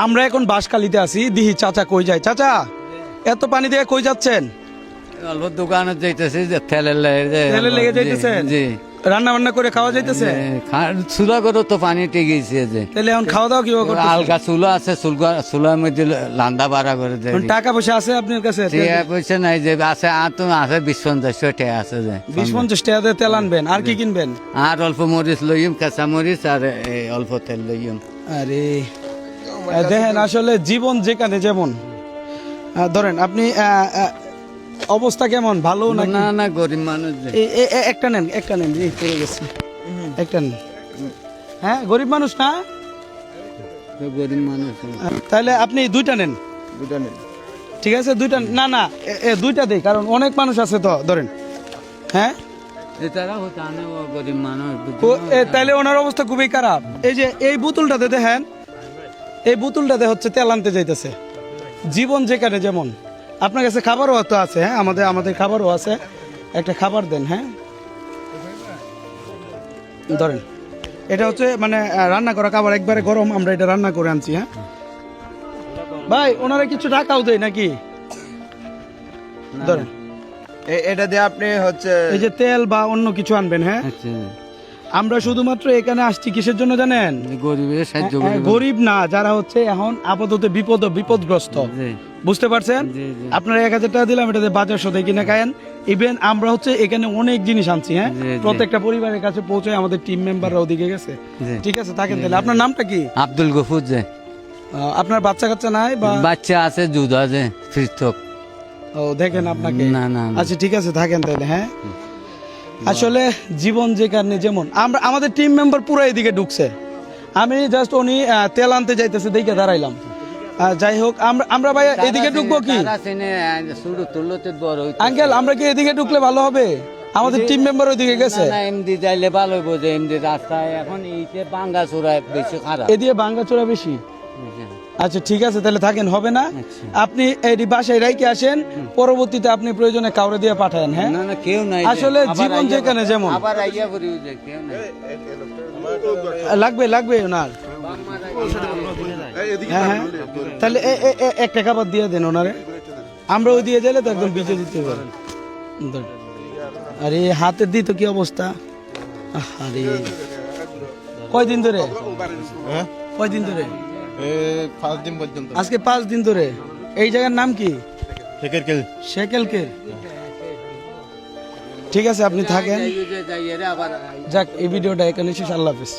আমরা এখন বাঁশখালীতে আছি, দিহি চাচা কই যায়। চাচা, এত পানি দিয়ে কই যাচ্ছেন? অল্প দোকানে যাইতেছে যে তেলের তেলে লেগে যাইতেছেন? জি রান্না বান্না করে খাওয়া যাইতেছে? চুলা করে তো পানি টেগেছে যে তাহলে এখন খাওয়া দাওয়া কিভাবে করতেছেন? আলগা চুলা আছে, চুলার মধ্যে লান্দা বাড়া করে দেয়। এখন টাকা পয়সা আছে আপনার কাছে? পয়সা নাই যে আছে, আর তো আছে 20-50 টাকা আছে যে 20-50 টাকা দিয়ে তেল আনবেন, আর কি কিনবেন? আর অল্প মরিচ লইম, কাঁচা মরিচ আর অল্প তেল লইম। আরে দেখেন, আসলে জীবন যেখানে যেমন, ধরেন আপনি অবস্থা কেমন, ভালো নাকি? না না, গরিব মানুষ যে। একটা নেন, একটা নেন, এই পড়ে গেছে, একটা নেন। হ্যাঁ, গরিব মানুষ না? গরিব মানুষ। তাহলে আপনি দুইটা নেন। ঠিক আছে, দুইটা। না না, দুইটা দেই, কারণ অনেক মানুষ আছে তো, ধরেন। হ্যাঁ, এছাড়া জানে ও গরিব মানুষ। তাইলে ওনার অবস্থা খুবই খারাপ। এই যে এই বোতলটাতে দেখেন, এই বোতলটাতে হচ্ছে তেল আনতে যাইতেছে। জীবন যেখানে যেমন, আপনার কাছে খাবারও তো আছে। হ্যাঁ, আমাদের খাবারও আছে, একটা খাবার দেন। হ্যাঁ, ধরেন, এটা হচ্ছে মানে রান্না করা খাবার, একবারে গরম, আমরা এটা রান্না করে আনছি। হ্যাঁ ভাই, ওনারা কিছু টাকাও দেয় নাকি? ধরেন, এটা দিয়ে আপনি হচ্ছে এই যে তেল বা অন্য কিছু আনবেন। হ্যাঁ, আচ্ছা, আমরা শুধুমাত্র এখানে আসছি কিসের জন্য জানেন? গরিবের সাহায্য হ্যাঁ, গরিব না, যারা হচ্ছে এখন আপাতত বিপদগ্রস্ত, জি। বুঝতে পারছেন? জি, জি। আপনারা 1000 টাকা দিলাম, এটাতে বাজার সদাই কিনে খায়েন। ইভেন আমরা হচ্ছে এখানে অনেক জিনিস আনছি। হ্যাঁ, জি, জি। প্রত্যেকটা পরিবারের কাছে পৌঁছে আমাদের টিম মেম্বাররা ওদিকে গেছে। জি। ঠিক আছে, থাকেন তাহলে। আপনার নামটা কি? আব্দুল গফুর যে। আপনার বাচ্চা কাচ্চা নাই বা? বাচ্চা আছে, দুধ আছে, পৃথক। ও, দেখেন আপনাকে। না না না। আচ্ছা, ঠিক আছে, থাকেন তাহলে। হ্যাঁ, আসলে জীবন যেখানে যেমন, আমাদের টিম মেম্বার পুরো এদিকে ঢুকছে। আমি জাস্ট উনি তেল আনতে যাইতেছে দেখে দাঁড়াইলাম। যাই হোক, আমরা ভাই এদিকে ঢুকবো কি? আঙ্কেল, আমরা কি এদিকে ঢুকলে ভালো হবে? আমাদের টিম মেম্বার ওইদিকে গেছে। না, এমডি যাইলে ভালো হইব যে এমডি রাস্তায় এখন এইতে ভাঙ্গা চূড়ায় বেশি খারাপ। এদিকে ভাঙ্গাচোরা বেশি। আচ্ছা, ঠিক আছে, তাহলে থাকেন, হবে না? আপনি এই বাসায় রাইকে আসেন, পরবর্তীতে আপনি প্রয়োজনে কাউরে দিয়ে পাঠান। হ্যাঁ, না না, কেউ নাই। আসলে জীবন যেখানে যেমন। আবার আইয়া পড়ি যে কেউ নাই। লাগবে ওনার। হ্যাঁ হ্যাঁ, তাহলে একটা খাবার দিয়ে দেন ওনারে। আমরা ওই দিয়ে গেলে তো একদম বিজে দিতে পারি। আরে হাতের দিই তো কি অবস্থা। আরে কয়দিন ধরে? কয়দিন ধরে? 5 দিন পর্যন্ত। আজকে 5 দিন ধরে। এই জায়গার নাম কি? শেকেলকে। ঠিক আছে, আপনি থাকেন। যাইয়ে রে আবার। যাক, এই ভিডিওটা এখানে শেষ। আল্লাহ হাফেজ।